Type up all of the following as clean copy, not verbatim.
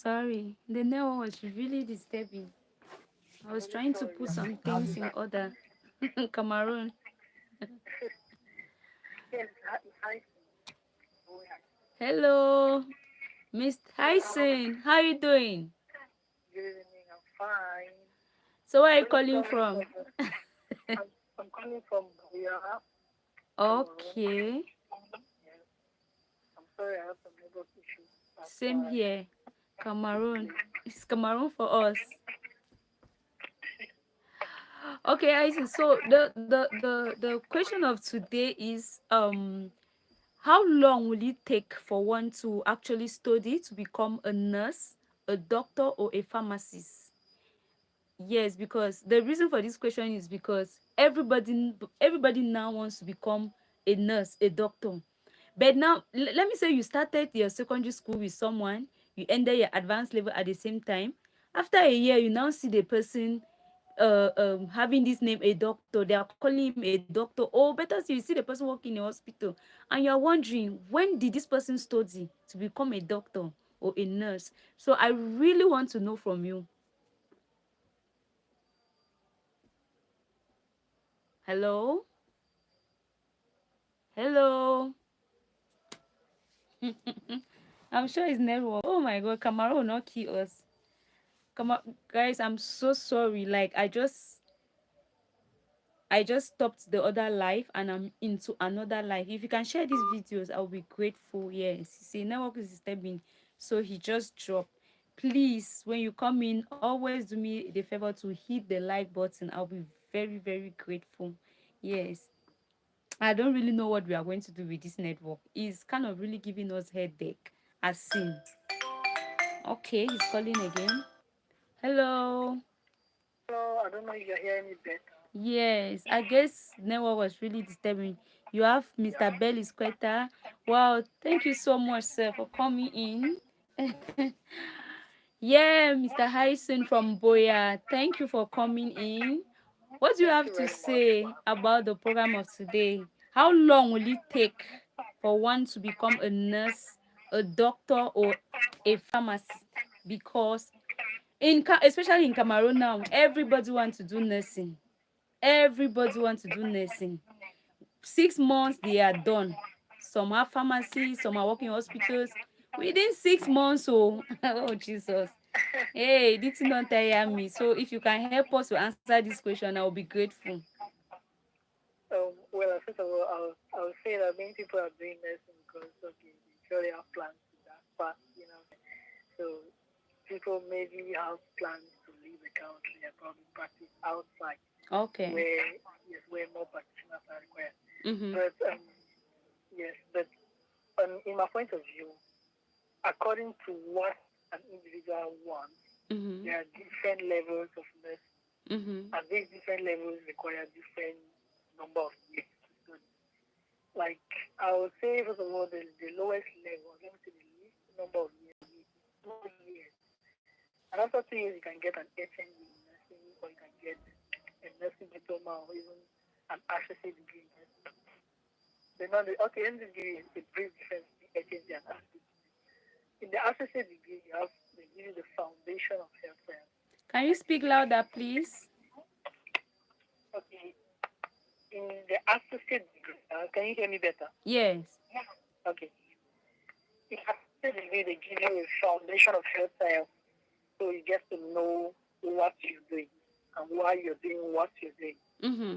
sorry. The network was really disturbing. I was Really trying to sorry. put some I'll things be in back. order. Cameroon. Yes, hi. Oh, yeah. Hello, Miss Tyson. How you doing? Good evening. I'm fine. So where are you Really calling sorry from? for the. I'm calling from Buya, Cameroon. Okay, Yes. I'm sorry I have some network issues. That's same why. here. Cameroon. It's Cameroon for us. Okay, I see. So the question of today is how long will it take for one to actually study to become a nurse, a doctor, or a pharmacist? Yes, because the reason for this question is because everybody now wants to become a nurse, a doctor. But now let me say you started your secondary school with someone, you ended your advanced level at the same time. After a year, you now see the person having this name a doctor. They are calling him a doctor. Or better still, you see the person working in a hospital, and you are wondering when did this person study to become a doctor or a nurse. So I really want to know from you. Hello. Hello. I'm sure it's network. Oh my god, Camaro will not kill us. Come on, guys, I'm so sorry. Like I just stopped the other live and I'm into another live. If you can share these videos, I'll be grateful. Yes. See, network is disturbing. So he just dropped. Please, when you come in, always do me the favor to hit the like button. I'll be very, very grateful. Yes. I don't really know what we are going to do with this network. It's kind of really giving us headache. As seen. Okay, he's calling again. Hello. So I don't know if you're hearing me better. Yes, I guess network was really disturbing. You have Yeah. Mr. Bellis Quetta. Wow, thank you so much, sir, for coming in. Yeah, Mr. Harrison from Boya, thank you for coming in. What do you Thank have you to very much say for having me. about the program of today? How long will it take for one to become a nurse, a doctor, or a pharmacist? Because especially in Cameroon now, everybody wants to do nursing. Everybody wants to do nursing. 6 months they are done. Some have pharmacies, some are working in hospitals within 6 months. Oh, oh Jesus. Hey, this thing don't tire me. So if you can help us to answer this question, I'll be grateful. Well, first of all, I'll say that many people are doing nursing because okay, they surely have plans to that part, you know. So people maybe have plans to leave the country and probably practice outside Okay. where yes, where more practitioners are required. Mm-hmm. But yes, but in my point of view, according to what an individual wants, Mm-hmm. there are different levels of nursing, Mm-hmm. and these different levels require different number of years to study. Like I would say, first of all, the lowest level, let me say the least number of years is 2 years. And after 2 years, you can get an HND in nursing, or you can get a nursing diploma, or even an associate degree in nursing. Okay, let me give you a brief difference between HND and associate degree. In the associate degree, they give you the foundation of health science, Can you like speak louder, please? okay, in the associate degree, can you hear me better? Yes. Okay, in associate degree, they give you a foundation of health science, so you get to know what you're doing and why you're doing what you're doing. Mm-hmm.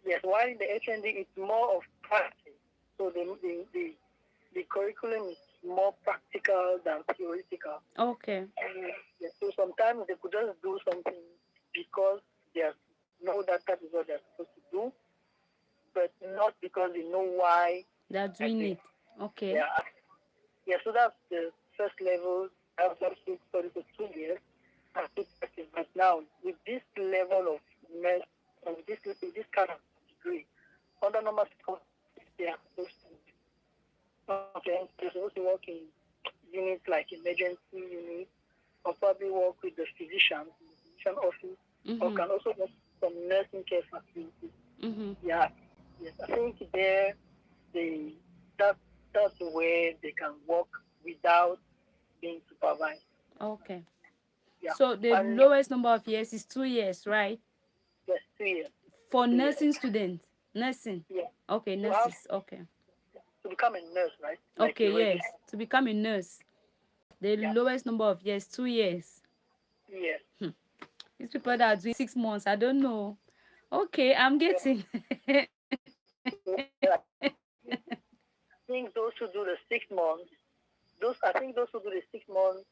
Yes, while in the HND, it's more of practice. So the curriculum is more practical than theoretical. Okay. Yes, so sometimes they could just do something because they know that that is what they're supposed to do, but not because they know why They're they're doing doing it. it. Okay. Yeah, yeah. So that's the first level. I was just study for 2 years and keep practice. But now with this level of nurse, with this kind of degree, under normal circumstances, they are supposed to okay, they're supposed to work in units like emergency units, or probably work with the physicians in the physician office, or Mm-hmm. can also work from nursing care facilities. Mm-hmm. Yeah, yes, I think there they that that's where they can work without being supervised. Okay. Yeah, So the and lowest number of years is 2 years, right? yes, 2 years, For 2 years. nursing students. Nursing. Yeah, Okay, to have nurses. Okay. to become a nurse, right? Like Okay, a registered. yes. To become a nurse, the Yeah, lowest number of years, 2 years. yes. These people that are doing 6 months, I don't know. Okay, I'm Yeah. getting. So, I think those who do the 6 months, those I think those who do the 6 months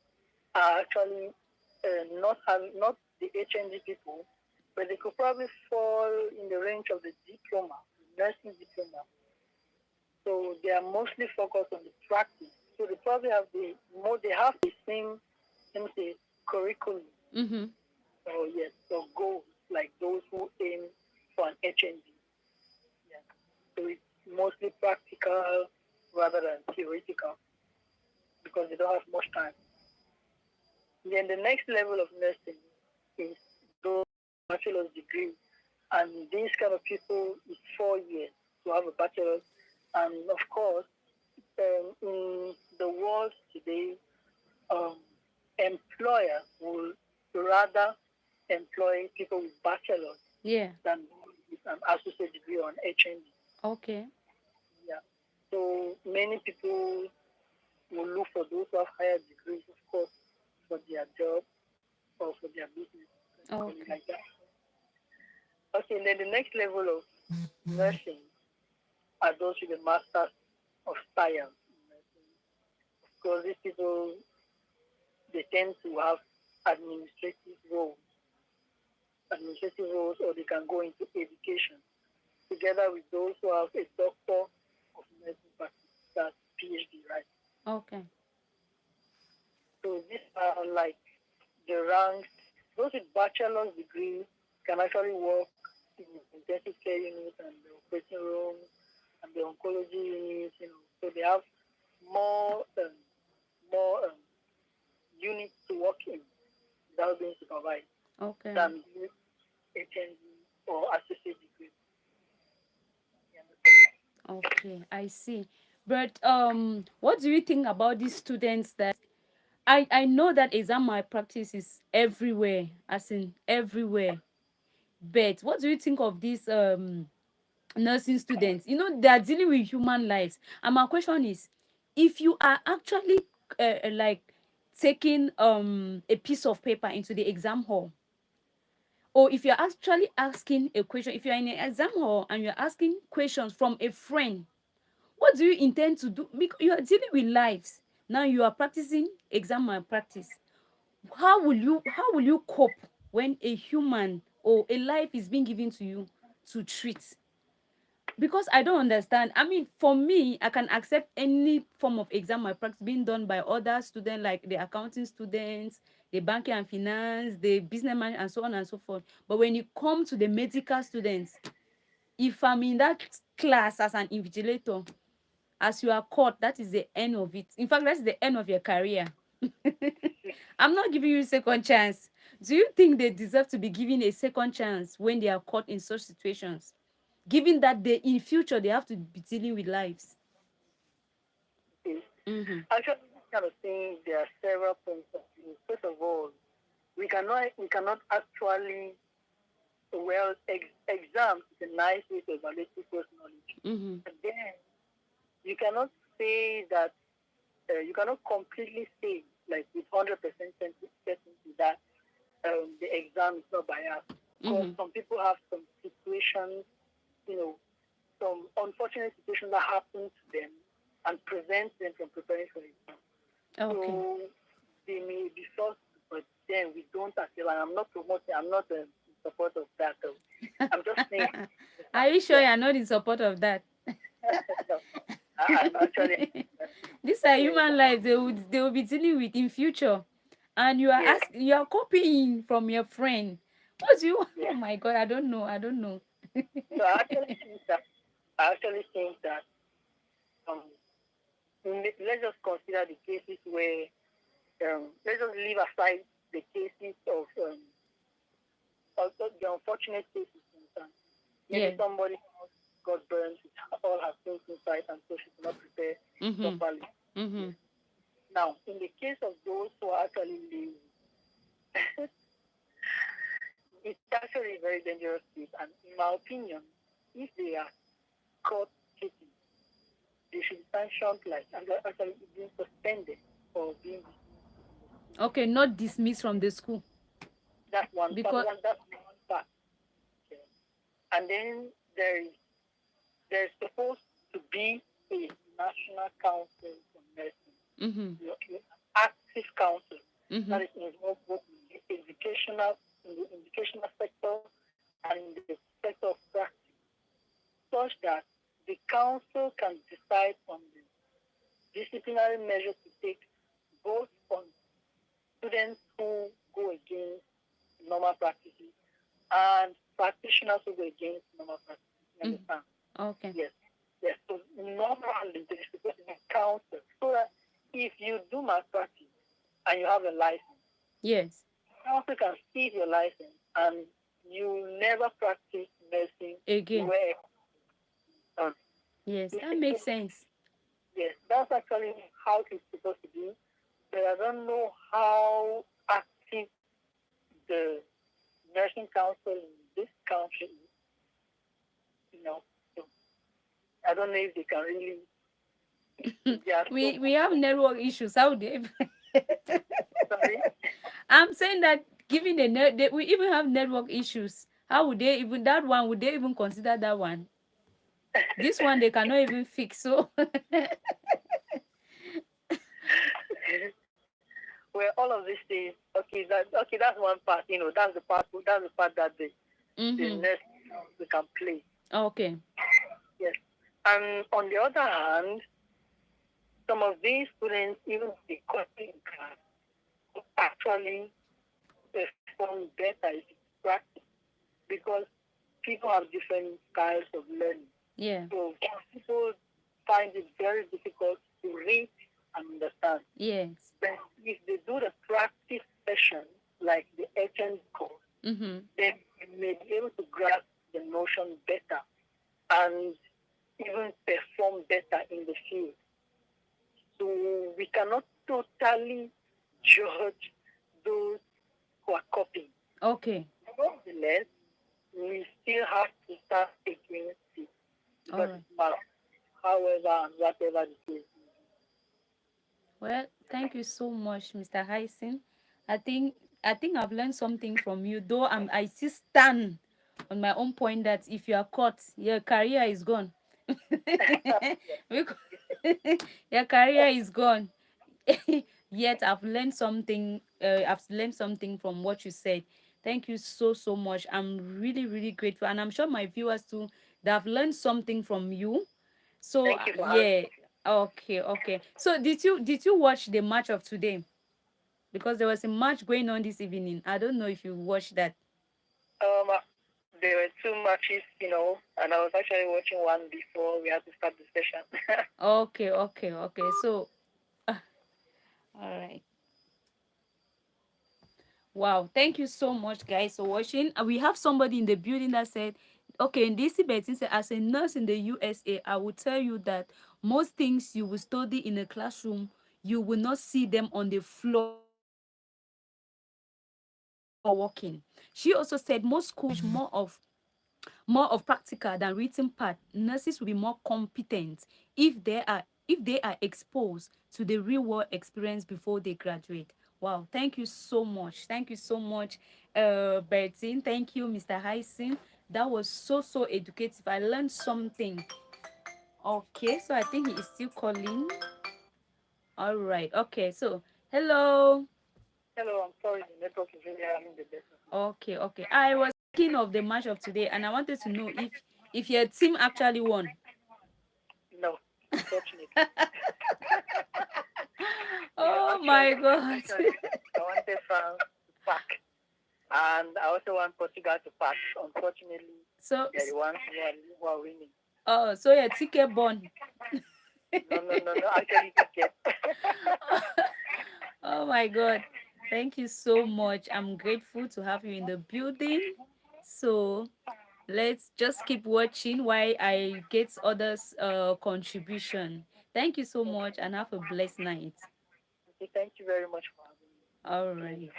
are actually not the HND people, but they could probably fall in the range of the diploma, nursing diploma. So they are mostly focused on the practice. So they probably have they have the same, let me say, curriculum Mm-hmm. or yes, or goals like those who aim for an HND. Yeah. So it's mostly practical rather than theoretical because they don't have much time. Then the next level of nursing is those bachelor's degree, and these kind of people is 4 years to have a bachelor's. And of course, in the world today, um, employer will rather employ people with bachelor's Yeah. than with an associate degree or an HND. Okay. Yeah. So many people will look for those who have higher degrees, of course, for their job or for their business. Let's call it Okay. like that. Okay, and then the next level of nursing are those with a master's of science in nursing. Of course, these people they tend to have administrative roles, administrative roles, or they can go into education together with those who have a doctor of nursing practice, that's PhD, right? Okay. So these are like the ranks. Those with bachelor's degree can actually work in intensive care units and the operating rooms and the oncology units. So they have more units to work in without being supervised Okay. than with HND or associate degree. Okay. I see. But what do you think about these students that I know that exam malpractice is everywhere, as in everywhere. But what do you think of these nursing students? You know, they are dealing with human lives. And my question is, if you are actually like taking a piece of paper into the exam hall, or if you're actually asking a question, if you're in an exam hall and you're asking questions from a friend, what do you intend to do? Because you are dealing with lives. Now you are practicing exam malpractice. How will you cope when a human or a life is being given to you to treat? Because I don't understand. I mean, for me, I can accept any form of exam malpractice being done by other students, like the accounting students, the banking and finance, the businessman, and so on and so forth. But when you come to the medical students, if I'm in that class as an invigilator, as you are caught, that is the end of it. In fact, that's the end of your career. I'm not giving you a second chance. Do you think they deserve to be given a second chance when they are caught in such situations, given that they in future they have to be dealing with lives? Okay. Mm-hmm. Actually, this kind of thing, there are several points of view. First of all, we cannot actually exams is a nice way to evaluate people's knowledge. Mm-hmm. But then you cannot say that you cannot completely say like with 100% certainty that the exam is not biased because Mm-hmm. some people have some situations, you know, some unfortunate situations that happen to them and prevent them from preparing for exam. Okay. So they may be forced, but then we don't accept. And I'm not promoting. I'm not in support of that. Though. I'm just saying. Are you sure Yeah. you're not in support of that? No, I'm actually. These are Yes. human lives they will be dealing with in future, and you are Yes. asking, you are copying from your friend. What do you? Oh Yes. my God, I don't know. So I actually think that um, let's just consider the cases where let's just leave aside the cases of the unfortunate cases. For instance, maybe Yeah. somebody got burned with all her things inside, and so she could not prepare Mm-hmm. properly. Mm-hmm. Yes. Now, in the case of those who are actually lazy, it's actually a very dangerous case. And in my opinion, if they are caught cheating, they should be sanctioned, like actually being suspended or being dismissed from the school. Okay, not dismissed from the school. That's one part. Because That's one part. Okay. And then there's supposed to be a national council for nursing, mm-hmm, active council mm-hmm, that is involved both in the educational sector and in the sector of practice, such that the council can decide on the disciplinary measures to take both on students who go against normal practices and practitioners who go against normal practices. You mm-hmm. understand? Okay. Yes. Yes. So normally there is supposed to be counsel so that if you do malpractice and you have a license, Yes. counsel can seize your license and you never practice nursing Again. where Yes, that makes basically, sense. yes, that's actually how it's supposed to be. But I don't know how active the nursing council in this country is, you know. So I don't know if they can really, if they are so We have network issues. How they sorry. I'm saying that given the we even have network issues. How would they even that one? Would they even consider that one? This one they cannot even fix. So Well, all of these things, okay, that's one part, that's the part that the mm-hmm. nurse we can play. Okay. Yes. And on the other hand, some of these students, even if they got in class, actually perform better if it's practice because people have different styles of learning. Yeah. So people find it very difficult to read and understand. Yes. But if they do the practice session, like the HN course, Mm-hmm. then they may be able to grasp the notion better and even perform better in the field. So we cannot totally judge those who are copying. Okay. Nonetheless, we still have to start against it All because right. it's matter. However and whatever the case. Well, thank you so much, Mr. Hyson. I think I've learned something from you, though I still stand on my own point that if you are caught, your career is gone. Because your career is gone. Yet I've learned something from what you said. Thank you so much. I'm really grateful, and I'm sure my viewers too, they have learned something from you. So Thank you for having yeah. me. Okay. So did you watch the match of today? Because there was a match going on this evening. I don't know if you watched that. Um, there were two matches, and I was actually watching one before we had to start the session. Okay. So all right. Wow, thank you so much, guys, for watching. We have somebody in the building that said, okay, in this Betty said, as a nurse in the USA, I will tell you that most things you will study in a classroom, you will not see them on the floor working. She also said most schools more of practical than written part. Nurses will be more competent if they are exposed to the real world experience before they graduate. Wow, thank you so much. Thank you so much, Bertine. Thank you, Mr. Hyson. That was so educative. I learned something. Okay, so I think he is still calling. All right. Okay, so hello. Hello, I'm sorry, the network is really having the best of it. Okay. I was thinking of the match of today, and I wanted to know if your team actually won. No, unfortunately. Yeah, Oh actually, my God. I wanted France to pack, and I also want Portugal to pack. Unfortunately, So, they're the ones who are winning. so your ticket born. No, actually, ticket. Oh my God. Thank you so much. I'm grateful to have you in the building. So let's just keep watching while I get others contribution. Thank you so much and have a blessed night. Okay, thank you very much for having me. All It's a right. pleasure.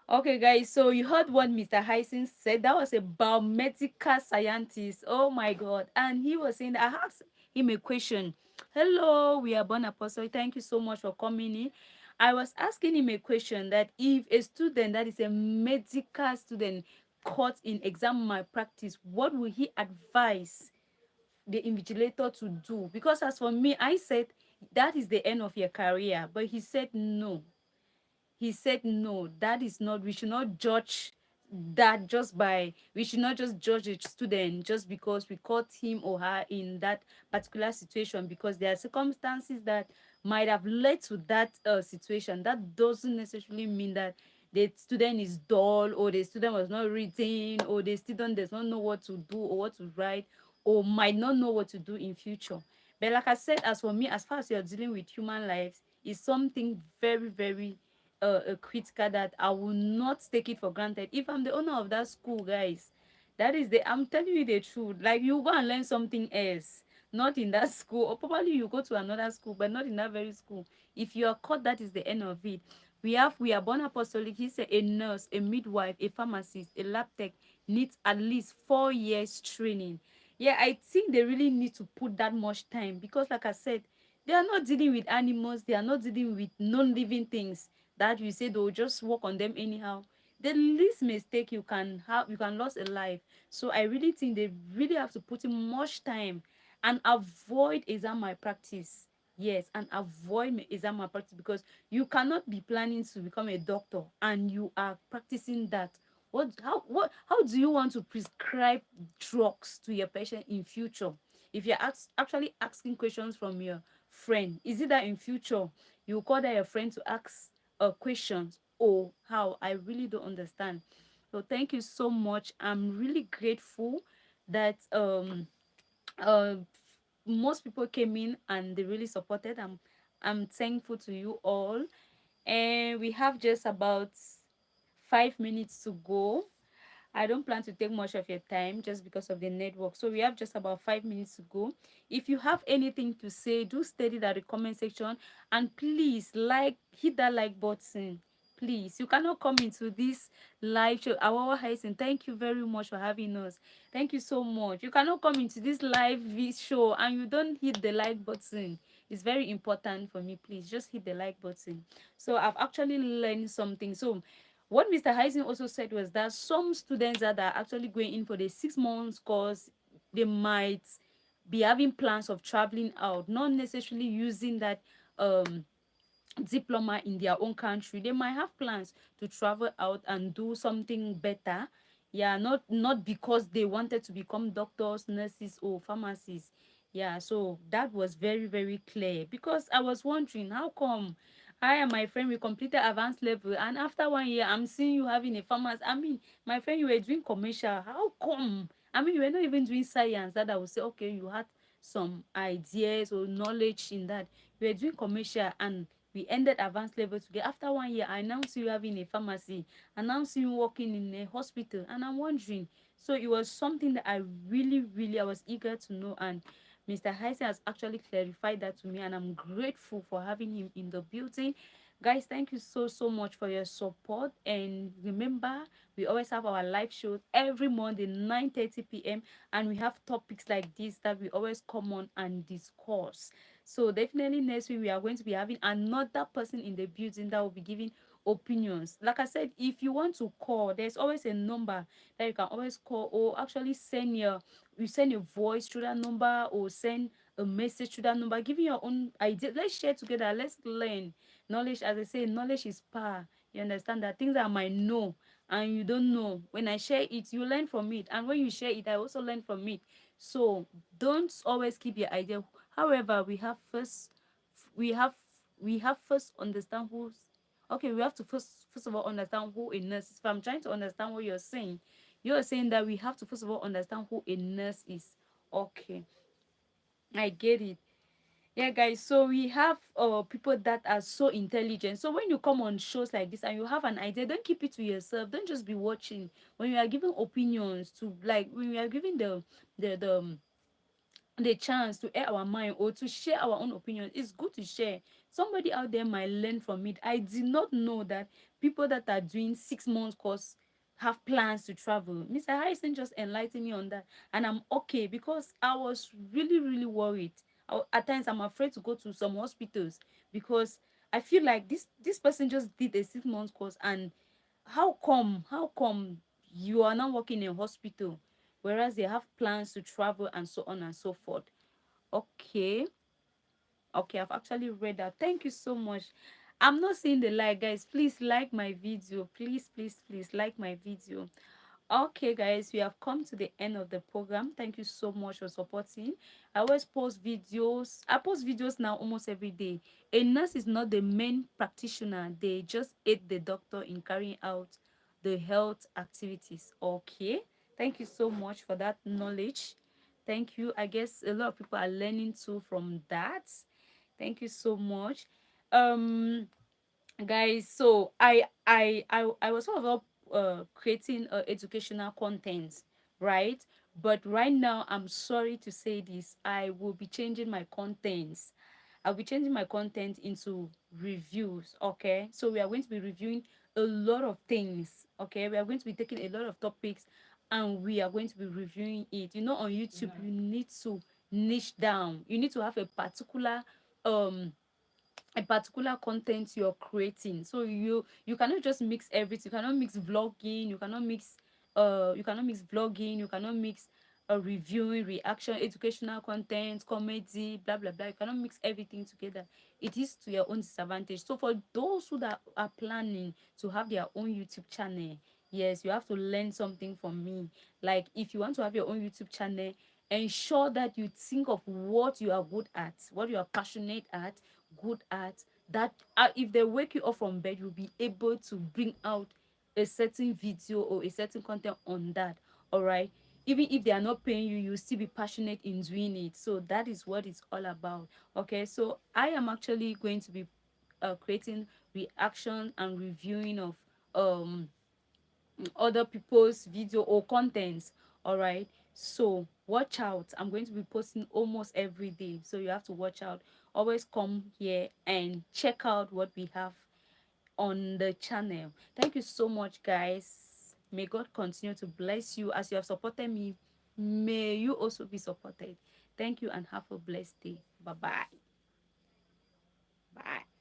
Okay, guys, so you heard what Mr. Hyson said. That was a biomedical scientist. Oh my God. And he was saying, I asked him a question. Hello, we are born apostle. Thank you so much for coming in. I was asking him a question that if a student that is a medical student caught in exam malpractice, what will he advise the invigilator to do? Because as for me, I said that is the end of your career. But he said no. He said no, that is not, we should not judge that just by, we should not just judge a student just because we caught him or her in that particular situation, because there are circumstances that might have led to that situation. That doesn't necessarily mean that the student is dull, or the student was not reading, or the student does not know what to do or what to write, or might not know what to do in future. But like I said, as for me, as far as you're dealing with human lives, is something very, very critical, that I will not take it for granted. If I'm the owner of that school, guys, that is the, I'm telling you the truth. Like, you go and learn something else, not in that school, or probably you go to another school, but not in that very school. If you are caught, that is the end of it. We are born apostolic. He said a nurse, a midwife, a pharmacist, a lab tech needs at least 4 years training. Yeah, I think they really need to put that much time, because like I said, they are not dealing with animals, they are not dealing with non-living things that you say they'll just work on them anyhow. The least mistake you can have, you can lose a life. So I really think they really have to put in much time and avoid exam malpractice. Yes, and avoid exam malpractice, because you cannot be planning to become a doctor and you are practicing that. How do you want to prescribe drugs to your patient in future? If you're actually asking questions from your friend, is it that in future you call that your friend to ask questions, or how? I really don't understand. So thank you so much. I'm really grateful that uh most people came in and they really supported. I'm thankful to you all. And we have just about 5 minutes to go. I don't plan to take much of your time just because of the network. So we have just about 5 minutes to go. If you have anything to say, do state it at the comment section. And please, hit that like button. Please, you cannot come into this live show. Our Hyson, thank you very much for having us. Thank you so much. You cannot come into this show and you don't hit the like button. It's very important for me. Please just hit the like button. So I've actually learned something. So what Mr. Heisen also said was that some students that are actually going in for the 6 months course, they might be having plans of traveling out, not necessarily using that um diploma in their own country. They might have plans to travel out and do something better. Yeah, not because they wanted to become doctors, nurses, or pharmacists. Yeah, so that was very, very clear, because I was wondering, how come I and my friend, we completed advanced level, and after 1 year I'm seeing you having a pharmacy? I mean, my friend, you were doing commercial. How come? I mean, you were not even doing science, that I would say, okay, you had some ideas or knowledge in that. You were doing commercial, and we ended advanced level together. After 1 year, I now see you having a pharmacy. I now see you working in a hospital. And I'm wondering. So it was something that I really, really, I was eager to know. And Mr. Heisen has actually clarified that to me. And I'm grateful for having him in the building. Guys, thank you so, so much for your support. And remember, we always have our live shows every Monday, 9:30 p.m. And we have topics like this that we always come on and discuss. So definitely next week we are going to be having another person in the building that will be giving opinions. Like I said, if you want to call, there's always a number that you can always call, or actually send your voice through that number, or send a message through that number, giving your own idea. Let's share together. Let's learn. Knowledge, as I say, knowledge is power. You understand that things I might know and you don't know. When I share it, you learn from it. And when you share it, I also learn from it. So don't always keep your idea. However, we have we have first understand who's okay. We have to first of all understand who a nurse is. If I'm trying to understand what you're saying that we have to first of all understand who a nurse is. Okay, I get it. Yeah, guys, so we have people that are so intelligent. So when you come on shows like this and you have an idea, don't keep it to yourself. Don't just be watching. When you are giving opinions, to like when we are giving the chance to air our mind or to share our own opinions, it's good to share. somebody out there might learn from it. I did not know that people that are doing 6 months course have plans to travel. Mr. Harrison just enlightened me on that, and I'm okay because I was really, really worried. At times, I'm afraid to go to some hospitals because I feel like this person just did a 6 months course, and how come you are not working in a hospital, whereas they have plans to travel and so on and so forth. Okay, okay, I've actually read that. Thank you so much. I'm not seeing the like, guys. Please like my video. Please, please, please like my video. Okay, guys, we have come to the end of the program. Thank you so much for supporting. I always post videos. I post videos now almost every day. A nurse is not the main practitioner, they just aid the doctor in carrying out the health activities. Okay, thank you so much for that knowledge. Thank you. I guess a lot of people are learning too from that. Thank you so much. um Guys, so I was sort of creating educational content, right? But right now, I'm sorry to say this, I will be changing my contents. I'll be changing my content into reviews. Okay, so we are going to be reviewing a lot of things. Okay, we are going to be taking a lot of topics, and we are going to be reviewing it. You know, on YouTube, you need to niche down. You need to have um a particular content you're creating. So you cannot just mix everything. You cannot mix vlogging, you cannot mix reviewing, reaction, educational content, comedy, blah blah blah. You cannot mix everything together. It is to your own disadvantage. So for those who that are planning to have their own YouTube channel, yes, you have to learn something from me. Like, if you want to have your own YouTube channel, ensure that you think of what you are good at, what you are passionate at, good at, that if they wake you up from bed, you'll be able to bring out a certain video or a certain content on that. All right, even if they are not paying you, you still be passionate in doing it. So that is what it's all about. Okay, so I am actually going to be creating reaction and reviewing of um other people's video or contents. All right, so watch out. I'm going to be posting almost every day, so you have to watch out. Always come here and check out what we have on the channel. Thank you so much, guys. May God continue to bless you as you have supported me. May you also be supported. Thank you and have a blessed day. Bye bye. Bye.